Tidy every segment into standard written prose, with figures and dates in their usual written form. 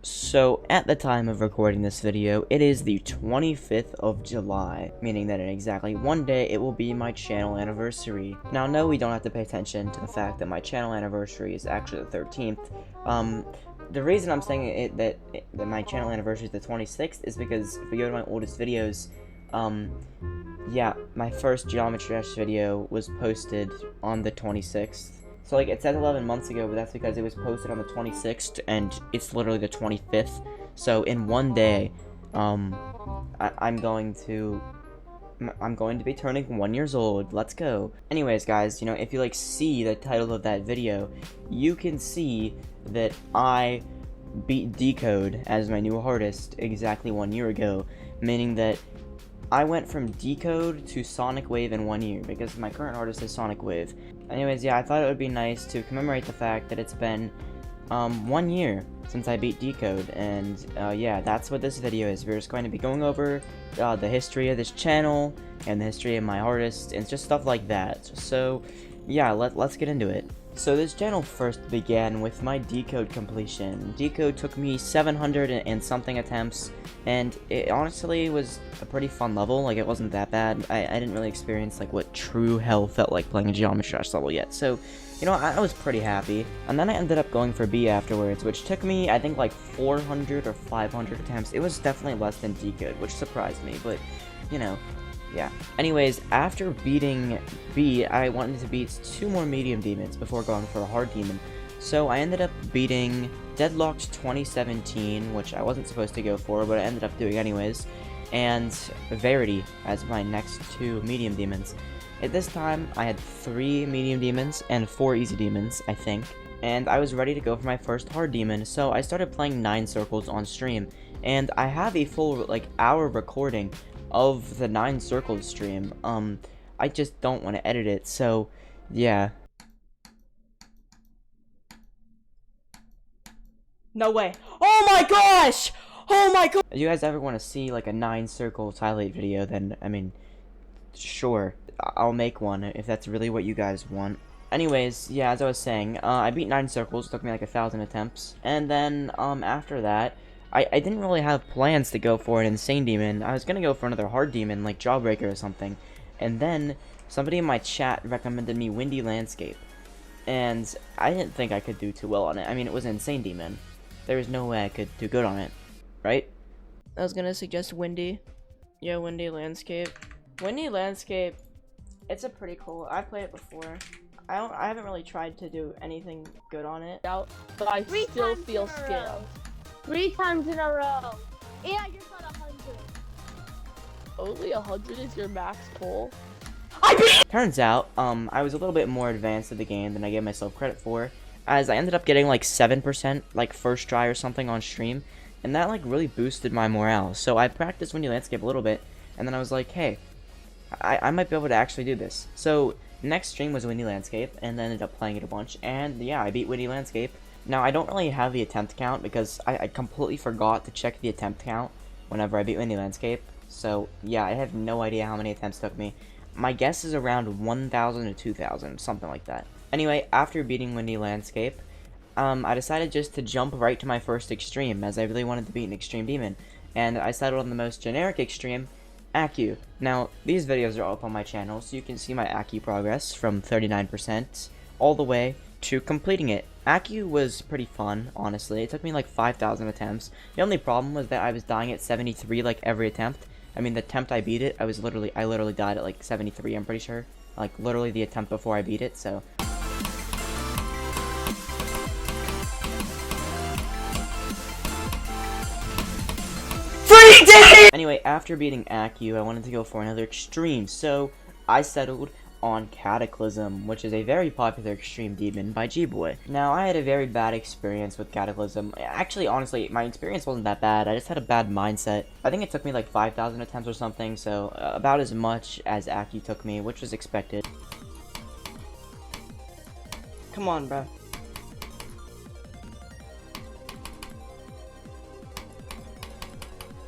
So, at the time of recording this video, it is the 25th of July, meaning that in exactly one day, it will be my channel anniversary. Now, no, we don't have to pay attention to the fact that my channel anniversary is actually the 13th. The reason I'm saying that my channel anniversary is the 26th is because if we go to my oldest videos, yeah, my first Geometry Dash video was posted on the 26th. So, like, it says 11 months ago, but that's because it was posted on the 26th, and it's literally the 25th. So, in one day, I'm going to be turning 1 year old. Let's go. Anyways, guys, you know, if you, like, see the title of that video, you can see that I beat Decode as my new artist exactly 1 year ago, meaning that I went from Decode to Sonic Wave in 1 year, because my current artist is Sonic Wave. Anyways, yeah, I thought it would be nice to commemorate the fact that it's been, 1 year since I beat Decode, and, yeah, that's what this video is. We're just going to be going over, the history of this channel, and the history of my artist, and just stuff like that. So, yeah, let's get into it. So this channel first began with my Decode completion. Decode took me 700 and something attempts, and it honestly was a pretty fun level. Like, it wasn't that bad. I didn't really experience, like, what true hell felt like playing a Geometry Dash level yet, so, you know, I was pretty happy. And then I ended up going for B afterwards, which took me, I think, like, 400 or 500 attempts. It was definitely less than Decode, which surprised me, but, you know, yeah. Anyways, after beating B, I wanted to beat 2 more medium demons before going for a hard demon. So I ended up beating Deadlocked 2017, which I wasn't supposed to go for, but I ended up doing anyways, and Verity as my next 2 medium demons. At this time, I had 3 medium demons and 4 easy demons, I think, and I was ready to go for my first hard demon, so I started playing 9 circles on stream, and I have a full, like, hour recording of the 9 circles stream. I just don't want to edit it, so yeah. No way. Oh my gosh! Oh my god! If you guys ever want to see like a 9 circles highlight video, then I mean, sure, I'll make one if that's really what you guys want. Anyways, yeah, as I was saying, I beat 9 circles, took me like 1,000 attempts, and then after that, I didn't really have plans to go for an insane demon. I was gonna go for another hard demon, like Jawbreaker or something. And then, somebody in my chat recommended me Windy Landscape. And I didn't think I could do too well on it. I mean, it was an insane demon. There was no way I could do good on it, right? I was gonna suggest Windy. Yeah, Windy Landscape. Windy Landscape, it's a pretty cool, I've played it before. I haven't really tried to do anything good on it. But I still feel scared. 3 times in a row. And I just got 100. Only 100 is your max pull? Turns out, I was a little bit more advanced at the game than I gave myself credit for, as I ended up getting like 7%, like first try or something on stream, and that like really boosted my morale. So I practiced Windy Landscape a little bit, and then I was like, hey, I might be able to actually do this. So next stream was Windy Landscape, and then ended up playing it a bunch, and yeah, I beat Windy Landscape. Now, I don't really have the attempt count because I completely forgot to check the attempt count whenever I beat Windy Landscape. So, yeah, I have no idea how many attempts took me. My guess is around 1,000 to 2,000, something like that. Anyway, after beating Windy Landscape, I decided just to jump right to my first extreme, as I really wanted to beat an extreme demon. And I settled on the most generic extreme, Accu. Now, these videos are all up on my channel, so you can see my Accu progress from 39% all the way to completing it. Accu was pretty fun, honestly. It took me like 5,000 attempts. The only problem was that I was dying at 73 like every attempt. I mean, the attempt I beat it, I literally died at like 73, I'm pretty sure. Like, literally the attempt before I beat it, so. Anyway, after beating Accu, I wanted to go for another extreme, so I settled on Cataclysm, which is a very popular extreme demon by G-Boy. Now, I had a very bad experience with Cataclysm. Actually, honestly, my experience wasn't that bad. I just had a bad mindset. I think it took me like 5,000 attempts or something, so about as much as Accu took me, which was expected. Come on, bro.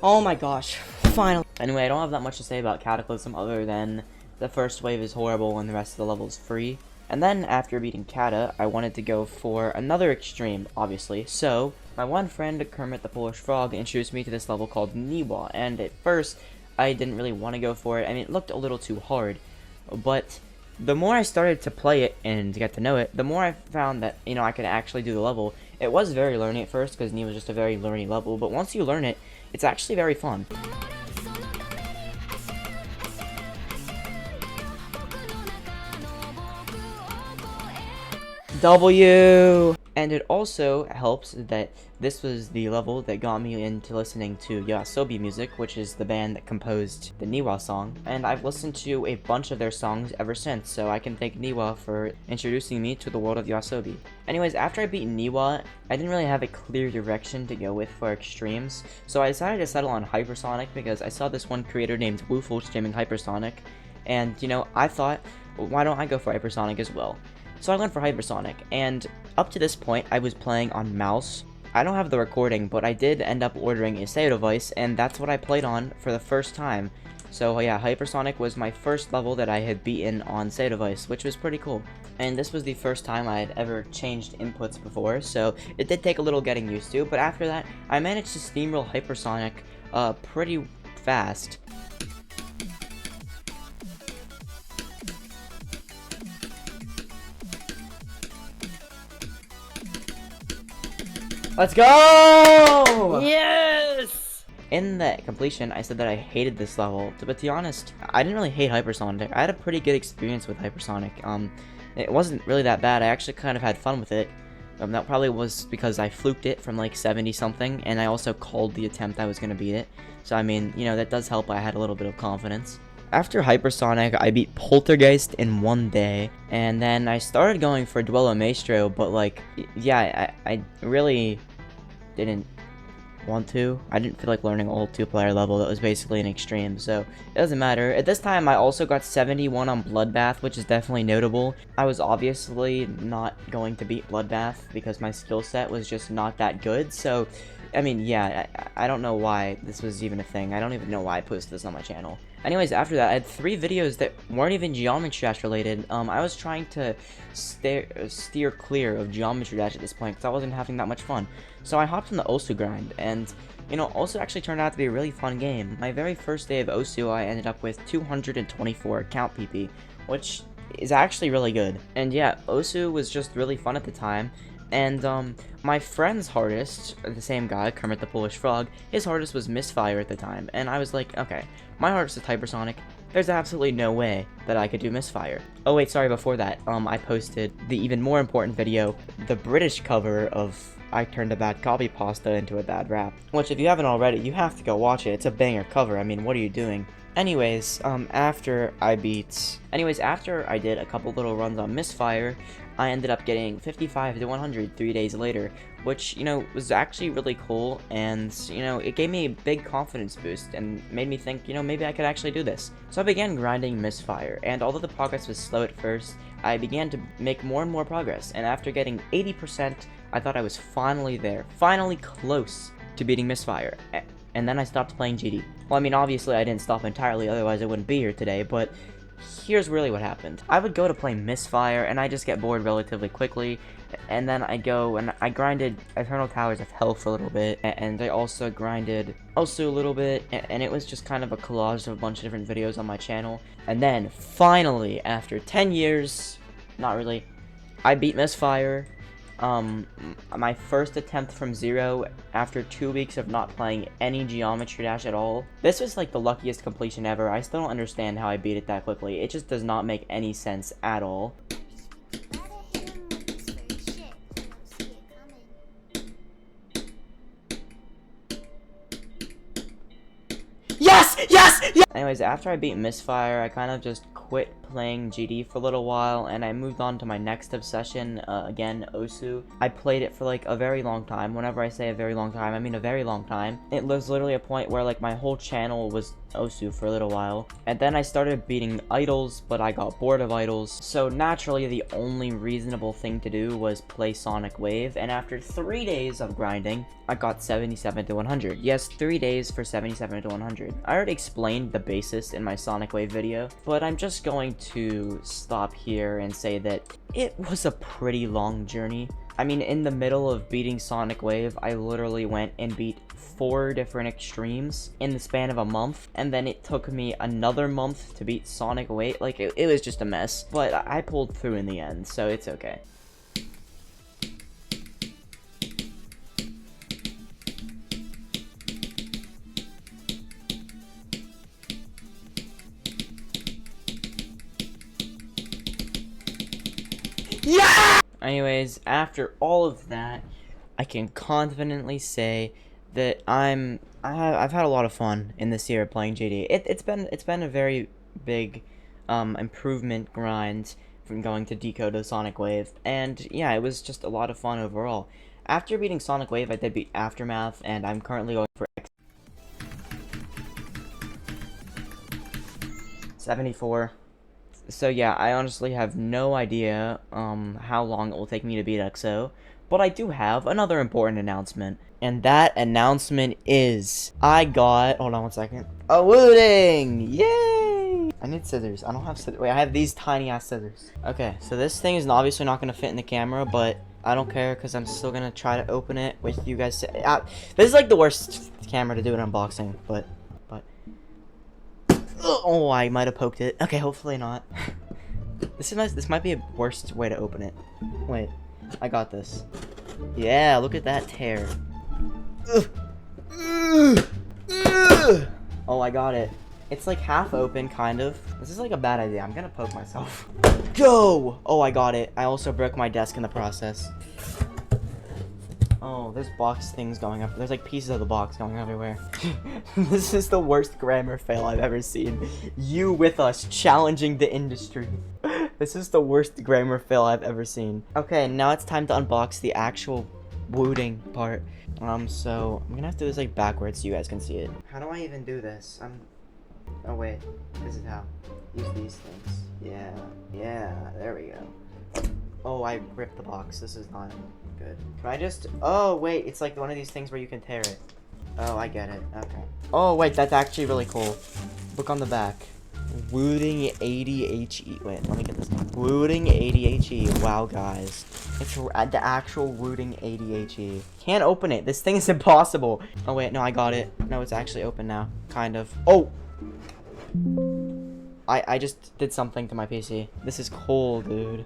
Oh my gosh, finally. Anyway, I don't have that much to say about Cataclysm other than the first wave is horrible and the rest of the level is free. And then, after beating Kata, I wanted to go for another extreme, obviously. So, My one friend, Kermit the Polish Frog, introduced me to this level called Niwa, and at first, I didn't really want to go for it. I mean, it looked a little too hard, but the more I started to play it and get to know it, the more I found that, you know, I could actually do the level. It was very learning at first, because Niwa was just a very learning level, but once you learn it, it's actually very fun. W! And it also helps that this was the level that got me into listening to YOASOBI music, which is the band that composed the Niwa song, and I've listened to a bunch of their songs ever since, so I can thank Niwa for introducing me to the world of YOASOBI. Anyways, after I beat Niwa, I didn't really have a clear direction to go with for extremes, so I decided to settle on Hypersonic because I saw this one creator named Woofle streaming Hypersonic, and, you know, I thought, well, why don't I go for Hypersonic as well? So I went for Hypersonic, and up to this point, I was playing on mouse. I don't have the recording, but I did end up ordering a Sega device, and that's what I played on for the first time. So yeah, Hypersonic was my first level that I had beaten on Sega device, which was pretty cool. And this was the first time I had ever changed inputs before, so it did take a little getting used to, but after that, I managed to steamroll Hypersonic pretty fast. Let's go! Yes! In the completion, I said that I hated this level, but to be honest, I didn't really hate Hypersonic. I had a pretty good experience with Hypersonic. It wasn't really that bad. I actually kind of had fun with it. That probably was because I fluked it from like 70 something, and I also called the attempt I was gonna beat it. So I mean, you know, that does help. I had a little bit of confidence. After Hypersonic, I beat Poltergeist in one day, and then I started going for Duelo Maestro, but like, yeah, I really didn't want to. I didn't feel like learning a whole 2-player level that was basically an extreme, so it doesn't matter. At this time, I also got 71 on Bloodbath, which is definitely notable. I was obviously not going to beat Bloodbath because my skill set was just not that good, so I mean, yeah, I don't know why this was even a thing. I don't even know why I posted this on my channel. Anyways, after that, I had 3 videos that weren't even Geometry Dash related. I was trying to steer clear of Geometry Dash at this point because I wasn't having that much fun. So I hopped on the Osu grind, and, you know, Osu actually turned out to be a really fun game. My very first day of Osu, I ended up with 224 account PP, which is actually really good. And yeah, Osu was just really fun at the time. And, my friend's hardest, the same guy, Kermit the Polish Frog, his hardest was Misfire at the time, and I was like, okay, my hardest is Hypersonic, there's absolutely no way that I could do Misfire. Oh wait, sorry, before that, I posted the even more important video, the British cover of I Turned a Bad Copy Pasta into a Bad Rap, which if you haven't already, you have to go watch it. It's a banger cover. I mean, what are you doing? Anyways, after I did a couple little runs on Misfire, I ended up getting 55 to 100 3 days later, which, you know, was actually really cool, and, you know, it gave me a big confidence boost and made me think, you know, maybe I could actually do this. So I began grinding Misfire, and although the progress was slow at first, I began to make more and more progress, and after getting 80%, I thought I was finally there, finally close to beating Misfire. And then I stopped playing GD. Well, I mean, obviously I didn't stop entirely, otherwise I wouldn't be here today, but here's really what happened. I would go to play Misfire, and I just get bored relatively quickly, and then I go and I grinded Eternal Towers of Hell for a little bit, and I also grinded Osu a little bit, and it was just kind of a collage of a bunch of different videos on my channel. And then, finally, after 10 years, not really, I beat Misfire. My first attempt from 0 after 2 weeks of not playing any Geometry Dash at all. This was like the luckiest completion ever. I still don't understand how I beat it that quickly. It just does not make any sense at all. Yes! Yes! Yes! Anyways, after I beat Misfire, I kind of just quit playing GD for a little while, and I moved on to my next obsession, again, Osu. I played it for like a very long time. Whenever I say a very long time, I mean a very long time. It was literally a point where like my whole channel was Osu for a little while. And then I started beating idols, but I got bored of idols. So naturally, the only reasonable thing to do was play Sonic Wave, and after 3 days of grinding, I got 77 to 100. Yes, 3 days for 77 to 100. I already explained the basis in my Sonic Wave video, but I'm just going to stop here and say that it was a pretty long journey. I mean, in the middle of beating Sonic Wave, I literally went and beat 4 different extremes in the span of a month, and then it took me another month to beat Sonic Wave. Like, it was just a mess, but I pulled through in the end, so it's okay. Yeah! Anyways, after all of that, I can confidently say that I've had a lot of fun in this year playing JD. It's been a very big improvement grind from going to Decode to Sonic Wave, and yeah, it was just a lot of fun overall. After beating Sonic Wave, I did beat Aftermath, and I'm currently going for 74. So yeah, I honestly have no idea how long it will take me to beat XO, but I do have another important announcement, and that announcement is hold on one second, a Wooting! Yay! I need scissors. I don't have scissors. Wait, I have these tiny ass scissors. Okay, so this thing is obviously not gonna fit in the camera, but I don't care because I'm still gonna try to open it with you guys. This is like the worst camera to do an unboxing, but. Oh, I might have poked it. Okay, hopefully not. This might be a worst way to open it. Wait, I got this. Yeah, look at that tear. Oh, I got it. It's like half open, kind of. This is like a bad idea. I'm gonna poke myself. Go! Oh, I got it. I also broke my desk in the process. Oh, there's box things going up. There's like pieces of the box going everywhere. This is the worst grammar fail I've ever seen. You with us challenging the industry. This is the worst grammar fail I've ever seen. Okay, now it's time to unbox the actual Wooting part. So I'm gonna have to do this like backwards so you guys can see it. How do I even do this? Oh wait, this is how. Use these things. Yeah, there we go. Oh, I ripped the box. This is not good. Can I just... Oh, wait. It's like one of these things where you can tear it. Oh, I get it. Okay. Oh, wait. That's actually really cool. Look on the back. Wooting 80HE. Wait, let me get this. Wooting 80HE. Wow, guys. It's the actual Wooting 80HE. Can't open it. This thing is impossible. Oh, wait. No, I got it. No, it's actually open now. Kind of. Oh! I just did something to my PC. This is cool, dude.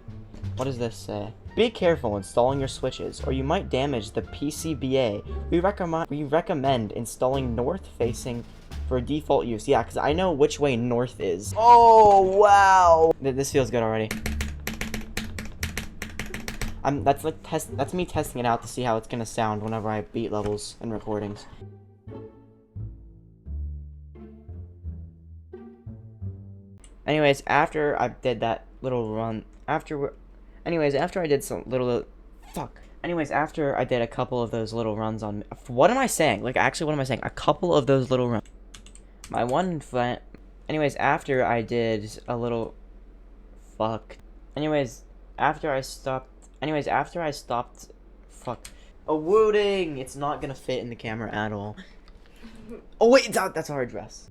What does this say? Be careful installing your switches, or you might damage the PCBA. We recommend installing north-facing for default use. Yeah, because I know which way north is. Oh, wow! This feels good already. That's me testing it out to see how it's gonna sound whenever I beat levels and recordings. Anyways, after I did that little run, after I did some little, after I did a couple of those little runs on, what am I saying? Like, actually, what am I saying? A couple of those little runs. My one friend, after I did a little, after I stopped, a Wooting! It's not gonna fit in the camera at all. Oh, wait, that's our address.